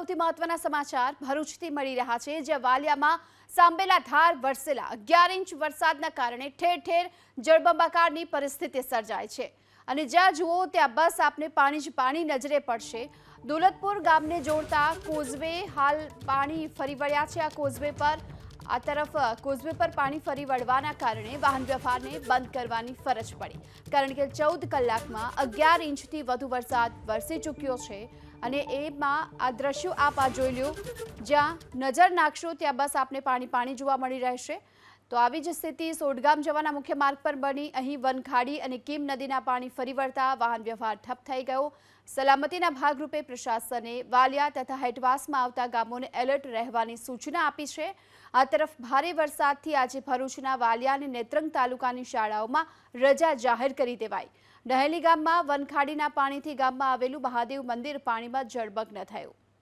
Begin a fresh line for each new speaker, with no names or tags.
સૌથી મહત્વના સમાચાર ભરૂચથી મળી રહ્યા છે, જ્યાં વાલિયામાં સાંબેલાધાર વરસેલા 11 ઇંચ વરસાદના કારણે ઠેર ઠેર જળબંબાકારની પરિસ્થિતિ સર્જાઈ છે અને જ્યાં જુઓ ત્યાં બસ આપને પાણી જ પાણી નજરે પડશે। દોલતપુર ગામને જોડતા કોઝવે હાલ પાણી ફરી વળ્યા છે। આ કોઝવે પર પાણી ફરી વળવાના કારણે વાહન વ્યવહારને બંધ કરવાની ફરજ પડી, કારણ કે 14 કલાકમાં 11 ઇંચથી વધુ વરસાદ વરસી ચૂક્યો છે અને એમાં આ દ્રશ્યો આપ જોઈ લો, જ્યાં નજર નાખશો ત્યાં બસ આપને પાણી જોવા મળી રહેશે। તો આવી જ સ્થિતિ સોડગામ જવાના મુખ્ય માર્ગ પર બની। અહીં વનખાડી અને કીમ નદીના પાણી ફરી વળતા વાહન વ્યવહાર ઠપ થઈ ગયો। સલામતીના ભાગરૂપે પ્રશાસને વાલિયા તથા હેઠવાસમાં આવતા ગામોને એલર્ટ રહેવાની સૂચના આપી છે। આ તરફ ભારે વરસાદથી આજે ભરૂચના વાલિયા અને નેત્રંગ તાલુકાની શાળાઓમાં રજા જાહેર કરી દેવાઈ। ડહેલી ગામમાં વનખાડીના પાણીથી ગામમાં આવેલું મહાદેવ મંદિર પાણીમાં જળમગ્ન થયું।